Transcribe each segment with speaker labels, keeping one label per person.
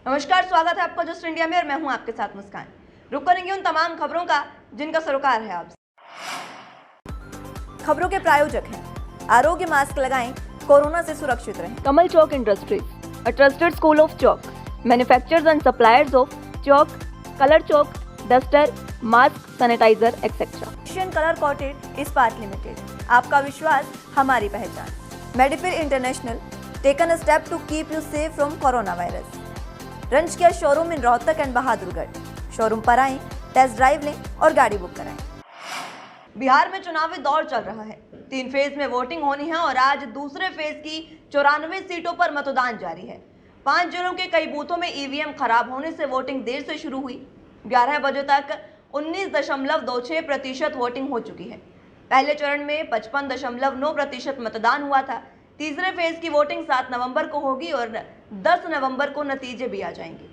Speaker 1: नमस्कार, स्वागत है आपका जस्ट इंडिया में और मैं हूं आपके साथ मुस्कान। रुक करेंगे उन तमाम खबरों का जिनका सरोकार है आपसे। खबरों के प्रायोजक हैं आरोग्य मास्क लगाएं, कोरोना से सुरक्षित रहें।
Speaker 2: Kamal Chalk Industries, a trusted school of chalk, manufacturers and suppliers of chalk, color chalk, duster, mask, sanitizer, etc.
Speaker 1: Asian colour coated Ispat limited, आपका विश्वास हमारी पहचान। मेडिफिर international, taken a step to keep you safe from corona virus. रंज किया showroom in Rohtak and Bahadurgarh. Showroom पर आएं, test drive लें और गाड़ी बुक कराएं। बिहार में चुनावी दौर चल रहा है। 3 फेज में वोटिंग होनी है और आज दूसरे फेज की 94 सीटों पर मतदान जारी है। 5 जिलों के कई बूथों में ईवीएम खराब होने से वोटिंग देर से शुरू हुई। 11 बजे तक 19.26% वोटिंग हो चुकी है। पहले चरण में 55.9% मतदान हुआ था। तीसरे फेज की वोटिंग 7 नवंबर को होगी और 10 नवंबर को नतीजे भी आ जाएंगे।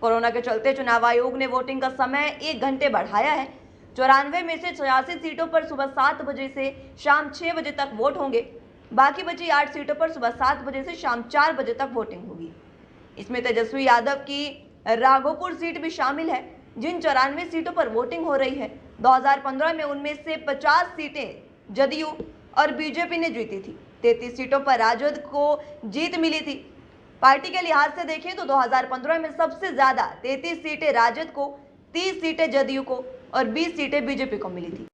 Speaker 1: कोरोना के चलते चुनाव आयोग ने वोटिंग का समय 1 घंटे बढ़ाया है। 94 में से 86 सीटों पर सुबह 7 बजे से शाम 6 बजे तक वोट होंगे। बाकी बची 8 सीटों पर सुबह 7 बजे से शाम 4 बजे तक वोटिंग होगी। इसमें तेजस्वी यादव की राघोपुर सीट भी शामिल है, जिन 94 सीटों पर वोटिंग हो रही है। 2015 में उनमें से 50 सीटें जदयू और बीजेपी ने जीती थी। 33 सीटों पर राजद को जीत मिली थी। पार्टी के लिहाज से देखें तो 2015 में सबसे ज्यादा 33 सीटें राजद को, 30 सीटें जदयू को और 20 सीटें बीजेपी को मिली थी।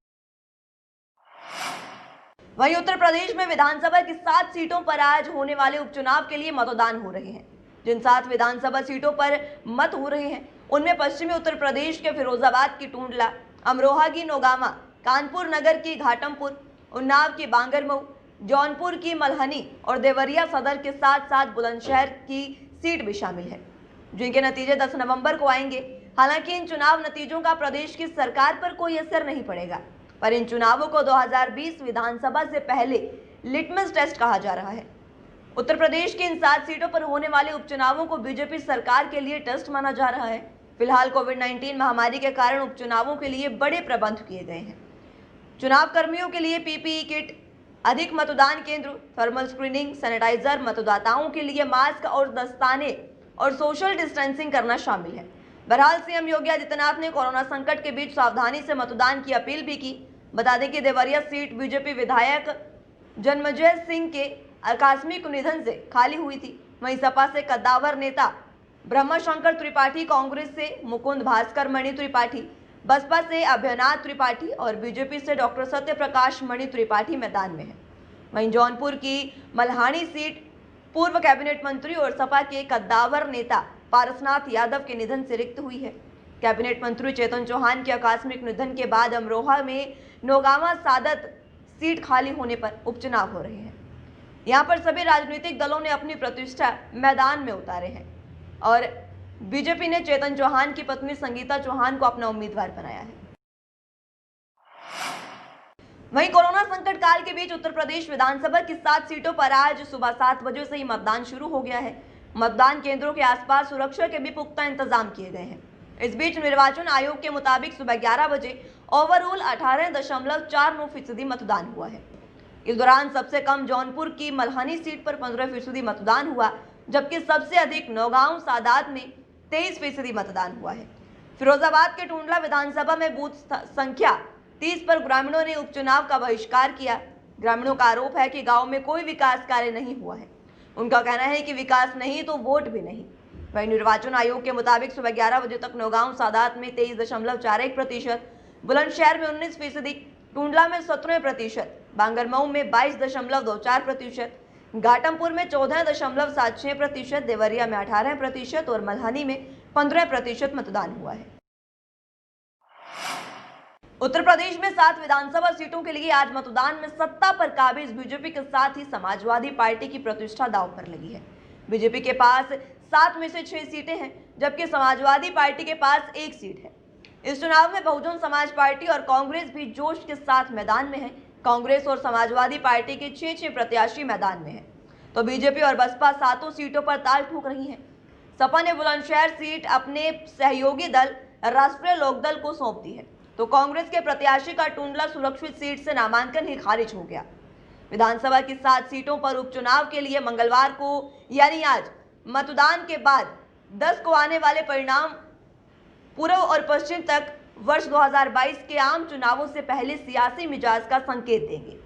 Speaker 1: वहीं उत्तर प्रदेश में विधानसभा की 7 सीटों पर आज होने वाले उपचुनाव के लिए मतदान हो रहे हैं। जिन 7 विधानसभा सीटों पर मत हो रहे हैं उनमें पश्चिमी उत्तर प्रदेश के फिरोजाबाद की टूंडला, अमरोहा की नौगामा, कानपुर नगर की घाटमपुर, उन्नाव की बांगरमऊ, जौनपुर की मल्हनी और देवरिया सदर के साथ साथ बुलंदशहर की सीट भी शामिल है, जिनके नतीजे 10 नवंबर को आएंगे। हालांकि इन चुनाव नतीजों का प्रदेश की सरकार पर कोई असर नहीं पड़ेगा, पर इन चुनावों को 2020 विधानसभा से पहले लिटमस टेस्ट कहा जा रहा है। उत्तर प्रदेश की इन 7 सीटों पर होने वाले उपचुनावों को बीजेपी सरकार के लिए टेस्ट माना जा रहा है। फिलहाल कोविड-19 महामारी के कारण उपचुनावों के लिए बड़े प्रबंध किए गए हैं। चुनाव कर्मियों के लिए पीपीई किट, अधिक मतदान केंद्र, थर्मल स्क्रीनिंग, सैनिटाइजर, मतदाताओं के लिए मास्क और दस्ताने और सोशल डिस्टेंसिंग करना शामिल है। बहरहाल सीएम योगी आदित्यनाथ ने कोरोना संकट के बीच सावधानी से मतदान की अपील भी की। बता दें कि देवरिया सीट बीजेपी विधायक जन्मजय सिंह के आकस्मिक निधन से खाली हुई थी। वहीं सपा से कद्दावर नेता ब्रह्मशंकर त्रिपाठी, कांग्रेस से मुकुंद भास्कर मणि त्रिपाठी, बसपा से अभयनाथ त्रिपाठी और बीजेपी से डॉक्टर सत्य प्रकाश मणि त्रिपाठी मैदान में है। वहीं जौनपुर की मल्हानी सीट पूर्व कैबिनेट मंत्री और सपा के कद्दावर नेता पारसनाथ यादव के निधन से रिक्त हुई है। कैबिनेट मंत्री चेतन चौहान के आकस्मिक निधन के बाद अमरोहा में नौगामा सादत सीट खाली होने पर उपचुनाव हो रहे हैं। यहाँ पर सभी राजनीतिक दलों ने अपनी प्रतिष्ठा मैदान में उतारे हैं और बीजेपी ने चेतन चौहान की पत्नी संगीता चौहान को अपना उम्मीदवार बनाया है। वहीं कोरोना संकट काल के बीच उत्तर प्रदेश विधानसभा की 7 सीटों पर आज सुबह 7 बजे से ही मतदान शुरू हो गया है। मतदान केंद्रों के आसपास सुरक्षा के भी पुख्ता इंतजाम किए गए हैं। इस बीच निर्वाचन आयोग के मुताबिक सुबह 11 बजे ओवरऑल 18.49% मतदान हुआ है। इस दौरान सबसे कम जौनपुर की मल्हनी सीट पर 15% मतदान हुआ, जबकि सबसे अधिक नौगांव सादात में 23% मतदान हुआ है। फिरोजाबाद के टूंडला विधानसभा में बूथ संख्या 30 पर ग्रामीणों ने उपचुनाव का बहिष्कार किया। ग्रामीणों का आरोप है कि गांव में कोई विकास कार्य नहीं हुआ है। उनका कहना है कि विकास नहीं तो वोट भी नहीं। वहीं निर्वाचन आयोग के मुताबिक सुबह 11 बजे तक नौगांव सादात में 23.41%, बुलंदशहर में 19%, टूंडला में 17%, बांगरमऊ में 22.24%, घाटमपुर में 14.76%, देवरिया में 18% और मल्हनी में 15% मतदान हुआ है। उत्तर प्रदेश में 7 विधानसभा सीटों के लिए आज मतदान में सत्ता पर काबिज बीजेपी के साथ ही समाजवादी पार्टी की प्रतिष्ठा दांव पर लगी है। बीजेपी के पास 7 में से 6 सीटें हैं, जबकि समाजवादी पार्टी के पास 1 सीट है। इस चुनाव में बहुजन समाज पार्टी और कांग्रेस भी जोश के साथ मैदान में है। कांग्रेस और समाजवादी पार्टी के 6 प्रत्याशी मैदान में है, तो बीजेपी और बसपा 7 सीटों पर ताल ठोक रही है। सपा ने बुलंदशहर सीट अपने सहयोगी दल राष्ट्रीय लोकदल को सौंप दी है, तो कांग्रेस के प्रत्याशी का टूंडला सुरक्षित सीट से नामांकन ही खारिज हो गया। विधानसभा की 7 सीटों पर उपचुनाव के लिए मंगलवार को यानी आज मतदान के बाद 10 को आने वाले परिणाम पूर्व और पश्चिम तक वर्ष 2022 के आम चुनावों से पहले सियासी मिजाज का संकेत देंगे।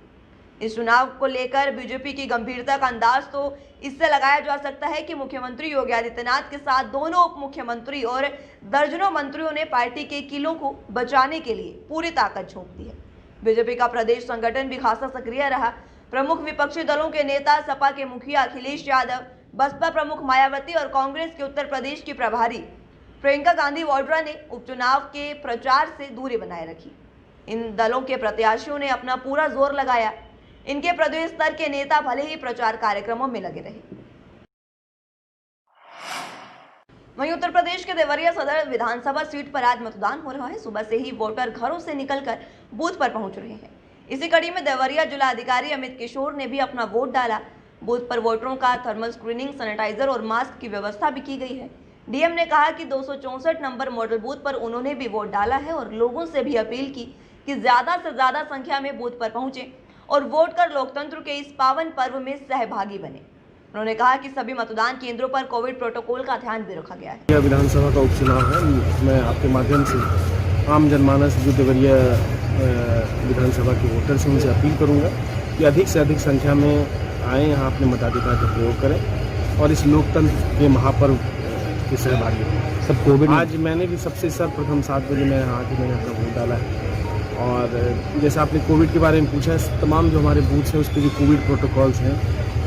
Speaker 1: इस चुनाव को लेकर बीजेपी की गंभीरता का अंदाज तो इससे लगाया जा सकता है कि मुख्यमंत्री योगी आदित्यनाथ के साथ दोनों उप मुख्यमंत्री और दर्जनों मंत्रियों ने पार्टी के किलों को बचाने के लिए पूरी ताकत झोंक दी है। बीजेपी का प्रदेश संगठन भी खासा सक्रिय रहा। प्रमुख विपक्षी दलों के नेता सपा के मुखिया अखिलेश यादव, बसपा प्रमुख मायावती और कांग्रेस के उत्तर प्रदेश की प्रभारी प्रियंका गांधी वाड्रा ने उपचुनाव के प्रचार से दूरी बनाए रखी। इन दलों के प्रत्याशियों ने अपना पूरा जोर लगाया। इनके प्रदेश स्तर के नेता भले ही प्रचार कार्यक्रमों में लगे रहे। वहीं उत्तर प्रदेश के देवरिया सदर विधानसभा सीट पर आज मतदान हो रहा है। सुबह से ही वोटर घरों से निकलकर बूथ पर पहुंच रहे हैं। इसी कड़ी में देवरिया जिला अधिकारी अमित किशोर ने भी अपना वोट डाला। बूथ पर वोटरों का थर्मल स्क्रीनिंग, सैनिटाइजर और मास्क की व्यवस्था भी की गई है। डीएम ने कहा कि 264 नंबर मॉडल बूथ पर उन्होंने भी वोट डाला है और लोगों से भी अपील की कि ज्यादा से ज्यादा संख्या में बूथ पर पहुंचे और वोट कर लोकतंत्र के इस पावन पर्व में सहभागी बने। उन्होंने कहा कि सभी मतदान केंद्रों पर कोविड प्रोटोकॉल का ध्यान भी रखा गया है।
Speaker 3: यह विधानसभा का उपचुनाव है। मैं आपके माध्यम से आम जनमानस जो देवरिया विधानसभा के वोटर से उनसे अपील करूंगा कि अधिक से अधिक संख्या में आएँ, यहाँ अपने मताधिकार का प्रयोग करें और इस लोकतंत्र के महापर्व के सहभागी हों। सब कोविड आज मैंने भी सबसे सर्वप्रथम 7 बजे मैं यहाँ आके मैंने अपना वोट डाला है। और जैसे आपने कोविड के बारे में पूछा, तमाम जो हमारे बूथ हैं उस पर जो कोविड प्रोटोकॉल्स हैं,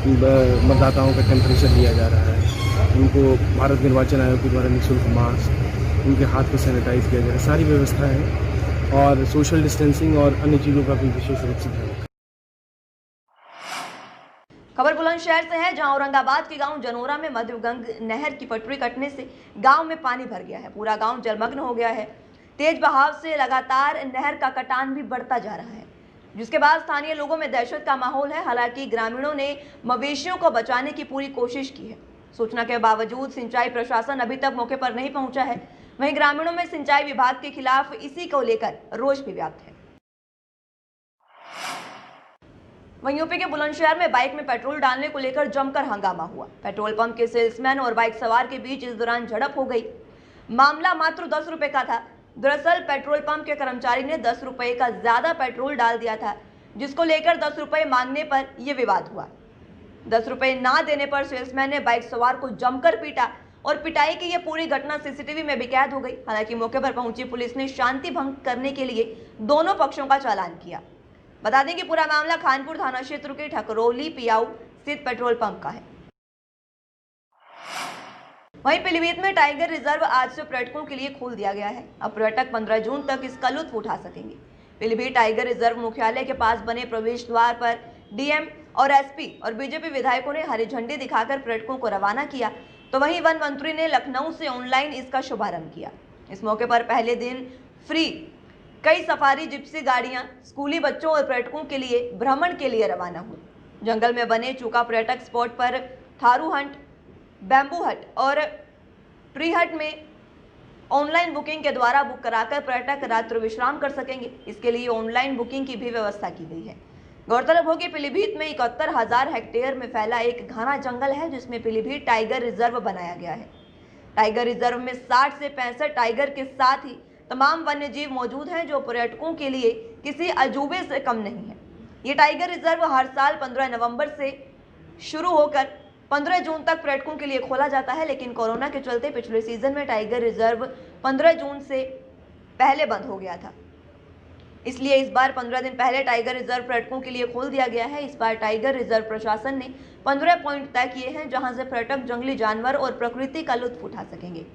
Speaker 3: मतदाताओं का टेम्परेचर लिया जा रहा है, उनको भारत निर्वाचन आयोग के द्वारा निःशुल्क मास्क, उनके हाथ को सैनिटाइज किया जा रहा है, सारी व्यवस्था है और सोशल डिस्टेंसिंग और अन्य चीज़ों का भी विशेष रूप से ध्यान।
Speaker 1: खबर बुलंदशहर से है, जहां औरंगाबाद के गांव जनोरा में मधुगंग नहर की पटरी कटने से गांव में पानी भर गया है। पूरा गांव जलमग्न हो गया है। तेज बहाव से लगातार नहर का कटान भी बढ़ता जा रहा है, जिसके बाद स्थानीय लोगों में दहशत का माहौल है। हालांकि ग्रामीणों ने मवेशियों को बचाने की पूरी कोशिश की है। सूचना के बावजूद सिंचाई प्रशासन अभी तक मौके पर नहीं पहुंचा है। वहीं ग्रामीणों में सिंचाई विभाग के खिलाफ इसी को लेकर रोष भी व्याप्त है। वहीं यूपी के बुलंदशहर में बाइक में पेट्रोल डालने को लेकर जमकर हंगामा हुआ। पेट्रोल पंप के सेल्समैन और बाइक सवार के बीच इस दौरान झड़प हो गई। मामला मात्र 10 रुपए का था। दरअसल पेट्रोल पंप के कर्मचारी ने 10 रुपए का ज्यादा पेट्रोल डाल दिया था, जिसको लेकर 10 रुपए मांगने पर यह विवाद हुआ। 10 रुपए ना देने पर सेल्समैन ने बाइक सवार को जमकर पीटा और पिटाई की यह पूरी घटना सीसीटीवी में भी कैद हो गई। हालांकि मौके पर पहुंची पुलिस ने शांति भंग करने के लिए दोनों पक्षों का चालान किया। बता दें कि पूरा मामला खानपुर थाना क्षेत्र के ठकरौली पियाऊ स्थित पेट्रोल पंप का है। वहीं पीलीभीत में टाइगर रिजर्व आज से पर्यटकों के लिए खोल दिया गया है। अब पर्यटक 15 जून तक इसका लुत्फ उठा सकेंगे। पीलीभीत टाइगर रिजर्व मुख्यालय के पास बने प्रवेश द्वार पर डीएम और एसपी और बीजेपी विधायकों ने हरी झंडी दिखाकर पर्यटकों को रवाना किया। तो वहीं वन मंत्री ने लखनऊ से ऑनलाइन इसका शुभारंभ किया। इस मौके पर पहले दिन फ्री कई सफारी जिप्सी गाड़ियां स्कूली बच्चों और पर्यटकों के लिए भ्रमण के लिए रवाना हुई। जंगल में बने चूका पर्यटक स्पॉट पर थारू हंट, बैम्बू हट और ट्री हट में ऑनलाइन बुकिंग के द्वारा बुक कराकर पर्यटक रात्रि विश्राम कर सकेंगे। इसके लिए ऑनलाइन बुकिंग की भी व्यवस्था की गई है। गौरतलब हो कि पीलीभीत में 71,000 हेक्टेयर में फैला एक घना जंगल है, जिसमें पीलीभीत टाइगर रिजर्व बनाया गया है। टाइगर रिजर्व में 60 से 65 टाइगर के साथ ही तमाम वन्य जीव मौजूद हैं, जो पर्यटकों के लिए किसी अजूबे से कम नहीं है। ये टाइगर रिजर्व हर साल 15 नवंबर से शुरू होकर 15 जून तक पर्यटकों के लिए खोला जाता है, लेकिन कोरोना के चलते पिछले सीजन में टाइगर रिजर्व 15 जून से पहले बंद हो गया था। इसलिए इस बार 15 दिन पहले टाइगर रिजर्व पर्यटकों के लिए खोल दिया गया है। इस बार टाइगर रिजर्व प्रशासन ने 15 पॉइंट तय किए हैं, जहां से पर्यटक जंगली जानवर और प्रकृति का लुत्फ उठा सकेंगे।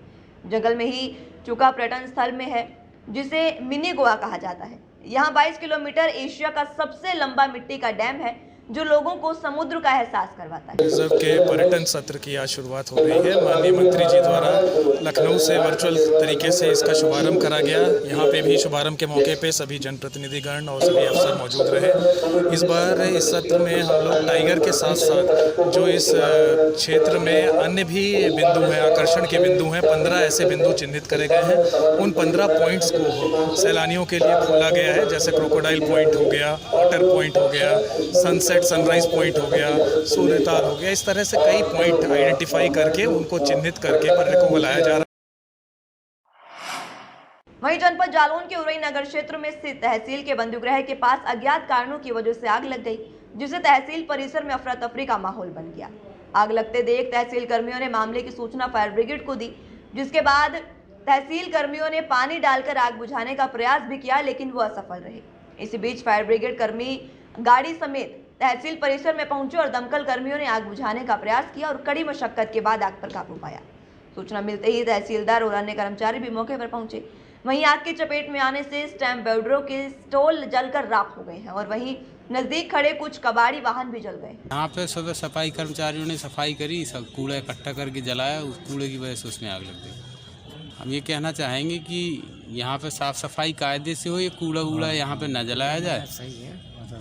Speaker 1: जंगल में ही चूका पर्यटन स्थल में है, जिसे मिनी गोवा कहा जाता है। यहाँ 22 किलोमीटर एशिया का सबसे लंबा मिट्टी का डैम है, जो लोगों को समुद्र का एहसास करवाता है।
Speaker 4: रिजर्व के पर्यटन सत्र की आज शुरुआत हो रही है। माननीय मंत्री जी द्वारा लखनऊ से वर्चुअल तरीके से इसका शुभारंभ करा गया। यहाँ पे भी शुभारंभ के मौके पे सभी जनप्रतिनिधिगण और सभी अफसर मौजूद रहे। इस बार इस सत्र में हम लोग टाइगर के साथ साथ जो इस क्षेत्र में अन्य भी बिंदु हैं, आकर्षण के बिंदु हैं, 15 ऐसे बिंदु चिन्हित करे गए हैं। उन 15 पॉइंट्स को सैलानियों के लिए खोला गया है, जैसे क्रोकोडाइल पॉइंट हो गया, वाटर पॉइंट हो गया, सनसेट सनराइज पॉइंट हो गया, सूर्यताल हो गया, इस तरह से कई पॉइंट आइडेंटिफाई करके उनको चिन्हित करके पर्यटकों को लाया जा रहा है।
Speaker 1: वहीं जनपद जालौन के उरई नगर क्षेत्र में स्थित तहसील के बंदूकगृह के पास अज्ञात कारणों की वजह से आग लग गई, जिससे तहसील परिसर में अफरा तफरी का माहौल बन गया। आग लगते देख तहसील कर्मियों ने मामले की सूचना फायर ब्रिगेड को दी, जिसके बाद तहसील कर्मियों ने पानी डालकर आग बुझाने का प्रयास भी किया, लेकिन वो असफल रहे। इसी बीच फायर ब्रिगेड कर्मी गाड़ी समेत तहसील परिसर में पहुंचे और दमकल कर्मियों ने आग बुझाने का प्रयास किया और कड़ी मशक्कत के बाद आग पर काबू पाया। सूचना मिलते ही तहसीलदार और अन्य कर्मचारी भी मौके पर पहुंचे। वहीं आग की चपेट में आने से स्टैम्प बेडरों के स्टॉल जलकर राख हो गए हैं और वहीं नजदीक खड़े कुछ कबाड़ी वाहन भी जल गए।
Speaker 5: यहाँ पे सुबह सफाई कर्मचारियों ने सफाई करी, सब कूड़ा इकट्ठा करके जलाया, उस कूड़े की वजह से उसमें आग लग गई। हम ये कहना चाहेंगे कि यहाँ पे साफ सफाई कायदे से हो, ये कूड़ा वूड़ा यहाँ पे न जलाया जाए।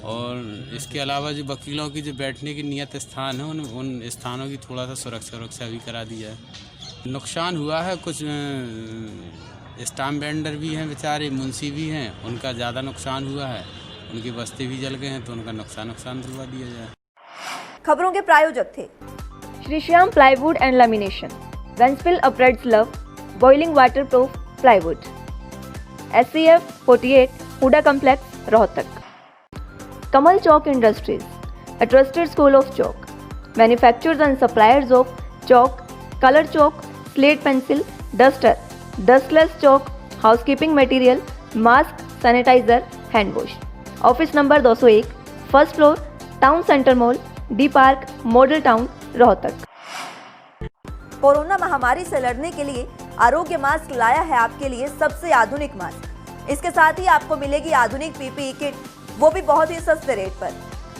Speaker 5: और इसके अलावा जो वकीलों की जो बैठने की नियत स्थान है उन स्थानों की थोड़ा सा सुरक्षा भी करा दी जाए। नुकसान हुआ है, कुछ स्टाम्प वेंडर भी हैं बेचारे, मुंशी भी हैं, उनका ज़्यादा नुकसान हुआ है, उनकी बस्ते भी जल गए हैं, तो उनका नुकसान दिलवा दिया जाए।
Speaker 1: खबरों के प्रायोजक थे
Speaker 2: Shri Shyam plywood and lamination, वेंसफिल्ड अपराइट्स लव, boiling water proof plywood, SCF 48 HUDA complex Rohtak. Kamal Chowk industries, a trusted school of chalk, manufacturers and suppliers of chalk, color chalk, slate pencil, duster, dustless chalk, housekeeping material, mask, sanitizer, hand wash. Office number 201, first floor, town centre mall, D park, model town, Rohtak.
Speaker 1: Corona महामारी से लड़ने के लिए आरोग्य mask लाया है आपके लिए सबसे आधुनिक मास्क। इसके साथ ही आपको मिलेगी आधुनिक PPE किट, वो भी बहुत ही सस्ते रेट पर।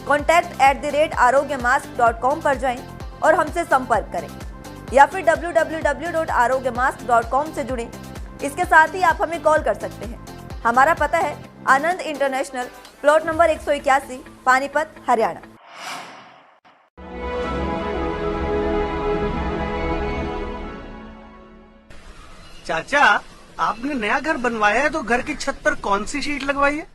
Speaker 1: contact@arogyamask.com पर जाएं और हमसे संपर्क करें या फिर www.arogyamask.com से जुड़ें। इसके साथ ही आप हमें कॉल कर सकते हैं। हमारा पता है Anand international, plot number 181, Panipat, Haryana.
Speaker 6: चाचा, आपने नया घर बनवाया है तो घर की छत पर कौन सी शीट लगवाई है?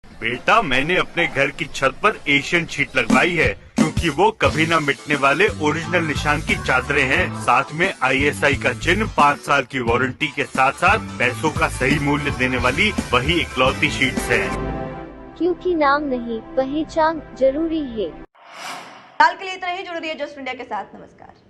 Speaker 7: बेटा, मैंने अपने घर की छत पर एशियन शीट लगवाई है, क्योंकि वो कभी न मिटने वाले ओरिजिनल निशान की चादरें हैं। साथ में ISI का चिन्ह, 5 साल की वारंटी के साथ साथ पैसों का सही मूल्य देने वाली वही इकलौती शीट्स हैं।
Speaker 8: क्योंकि नाम नहीं, पहचान जरूरी है।
Speaker 1: फिलहाल के लिए इतना ही। जुड़ रहिए जस्ट इंडिया के साथ। नमस्कार।